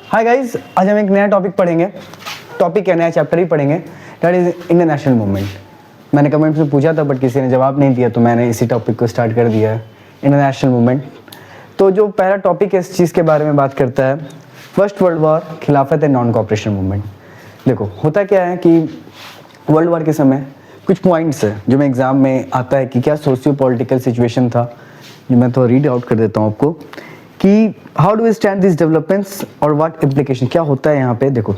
Hi guys, आज हम एक नया टॉपिक पढ़ेंगे। टॉपिक क्या, नया चैप्टर ही पढ़ेंगे, that is Indian national movement. मैंने कमेंट्स में पूछा था बट किसी ने जवाब नहीं दिया, तो मैंने इसी टॉपिक को स्टार्ट कर दिया है, इंडियन नेशनल मूवमेंट। तो जो पहला टॉपिक है इस चीज़ के बारे में बात करता है, फर्स्ट वर्ल्ड वॉर, खिलाफत एंड नॉन कॉपरेशन मूवमेंट। देखो होता क्या है कि वर्ल्ड वॉर के समय कुछ पॉइंट्स है जो मैं एग्जाम में आता है कि क्या सोशियो पॉलिटिकल सिचुएशन था, जो मैं थोड़ा रीड आउट कर देता हूँ आपको कि how do we stand this developments और व्हाट इम्प्लीकेशन, क्या होता है यहाँ पे। देखो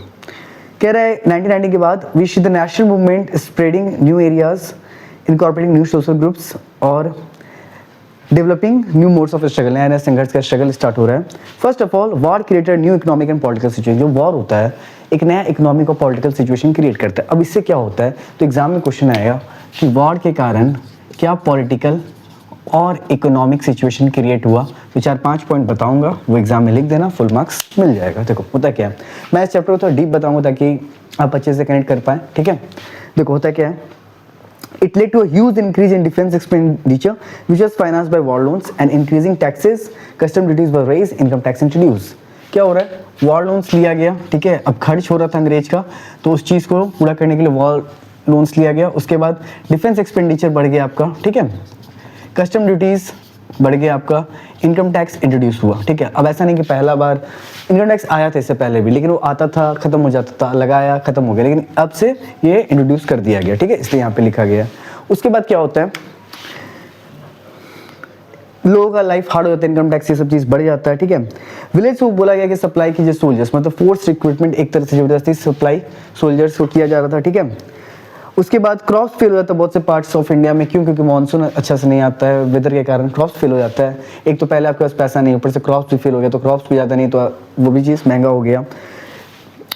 कह रहा है 1990 के बाद we see the national movement spreading new areas, incorporating new social groups और developing new modes of struggle. नया नया संघर्ष का स्ट्रगल स्टार्ट हो रहा है। First of all war created new economic and political situation. जो वॉर होता है एक नया इकोनॉमिक और पॉलिटिकल सिचुएशन क्रिएट करता है। अब इससे क्या होता है, तो एग्जाम में क्वेश्चन आएगा कि वॉर के कारण क्या पॉलिटिकल और इकोनॉमिक सिचुएशन क्रिएट हुआ। तो 4-5 पॉइंट बताऊंगा, वो एग्जाम में लिख देना, फुल मार्क्स मिल जाएगा। देखो होता क्या है, मैं इस चैप्टर को थोड़ा डीप बताऊंगा ताकि आप अच्छे से कनेक्ट कर पाएँ, ठीक है। देखो होता क्या है, it led to a huge increase in defense expenditure which was financed by war loans and increasing taxes, custom duties were raised, income tax introduced। क्या हो रहा है, वॉर लोन्स लिया गया, ठीक है। अब खर्च हो रहा था अंग्रेज का, तो उस चीज़ को पूरा करने के लिए वॉर लोन्स लिया गया। उसके बाद डिफेंस एक्सपेंडिचर बढ़ गया आपका, ठीक है। कस्टम ड्यूटीज़ बढ़ गया आपका, इनकम टैक्स इंट्रोड्यूस हुआ, ठीक है। अब ऐसा नहीं कि पहला बार इनकम टैक्स आया था इससे पहले भी, लेकिन वो आता था खत्म हो जाता था, लगाया खत्म हो गया, लेकिन अब से ये इंट्रोड्यूस कर दिया गया, ठीक है, इसलिए यहाँ पे लिखा गया है। उसके बाद क्या होता है, लोगों का लाइफ हार्ड हो जाता है, इनकम टैक्स ये सब चीज़ बढ़ जाता है, ठीक है। विलेज को बोला गया कि सप्लाई कीजिए सोल्जर्स, मतलब फोर्स रिक्रूटमेंट एक तरह से जबरदस्ती सप्लाई सोल्जर्स को किया जा रहा था, ठीक है। उसके बाद क्रॉप्स फेल हो जाता है बहुत से पार्ट्स ऑफ इंडिया में, क्यों, क्योंकि मानसून अच्छा से नहीं आता है, वेदर के कारण क्रॉप्स फेल हो जाता है। एक तो पहले आपके पास पैसा नहीं, ऊपर से क्रॉप्स भी फेल हो गया, तो क्रॉप्स भी ज़्यादा नहीं, तो वो भी चीज़ महंगा हो गया।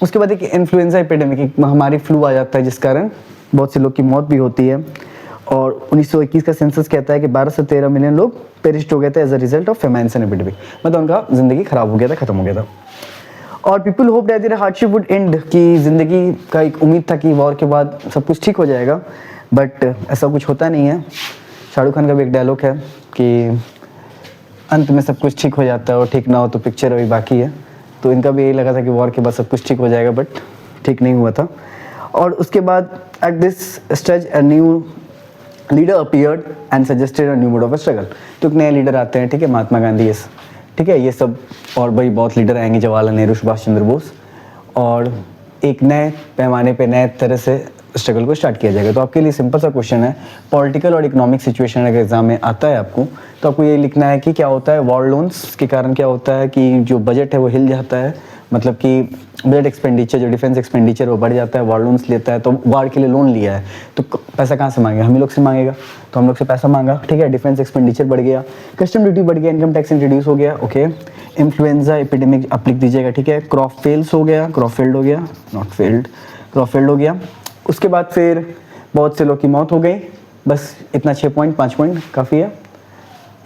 उसके बाद एक इन्फ्लुएंजा एपिडेमिक, एक महामारी फ्लू आ जाता है जिस कारण बहुत से लोग की मौत भी होती है। और 1921 का सेंसस कहता है कि 12 से 13 मिलियन लोग पेरिस्ट हो गए थे as a result of famines and epidemic, मतलब उनका ज़िंदगी खराब हो गया था, खत्म हो गया था। और people hope that their hardship would end, कि ज़िंदगी का एक उम्मीद था कि वॉर के बाद सब कुछ ठीक हो जाएगा, बट ऐसा कुछ होता नहीं है। शाहरुख खान का भी एक डायलॉग है कि अंत में सब कुछ ठीक हो जाता है और ठीक ना हो तो पिक्चर अभी बाकी है। तो इनका भी यही लगा था कि वॉर के बाद सब कुछ ठीक हो जाएगा, बट ठीक नहीं हुआ था। और उसके बाद at this stage a new leader appeared and suggested a new mode of struggle. तो एक नए लीडर आते हैं, ठीक है, महात्मा गांधी, ये ठीक है, ये सब, और भाई बहुत लीडर आएंगे, जवाहरलाल नेहरू, सुभाष चंद्र बोस, और एक नए पैमाने पे नए तरह से स्ट्रगल को स्टार्ट किया जाएगा। तो आपके लिए सिंपल सा क्वेश्चन है, पॉलिटिकल और इकोनॉमिक सिचुएशन अगर एग्जाम में आता है आपको, तो आपको ये लिखना है कि क्या होता है, वॉर लोन्स के कारण क्या होता है कि जो बजट है वो हिल जाता है, मतलब कि बजट एक्सपेंडिचर, जो डिफेंस एक्सपेंडिचर वो बढ़ जाता है, वॉर लोन्स लेता है, तो वॉर के लिए लोन लिया है तो पैसा कहाँ से मांगेगा, हम ही लोग से मांगेगा, तो हम लोग से पैसा मांगा, ठीक है। डिफेंस एक्सपेंडिचर बढ़ गया, कस्टम ड्यूटी बढ़ गया, इनकम टैक्स इंट्रोड्यूस हो गया, ओके। इन्फ्लुएंजा एपिडेमिक आप लिख दीजिएगा, ठीक है। क्रॉप फेल्स हो गया, क्रॉप फेल्ड हो गया, नॉट फेल्ड, क्रॉप फेल्ड हो गया। उसके बाद फिर बहुत से लोग की मौत हो गई। बस इतना 6 पॉइंट 5 पॉइंट काफ़ी है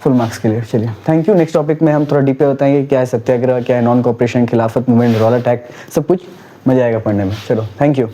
फुल मार्क्स के लिए। चलिए थैंक यू। नेक्स्ट टॉपिक में हम थोड़ा डीपे बताएंगे क्या है सत्याग्रह, क्या है नॉन कॉपरेशन, खिलाफत मूवमेंट, रॉल अटैक, सब कुछ मजा आएगा पढ़ने में। चलो थैंक यू।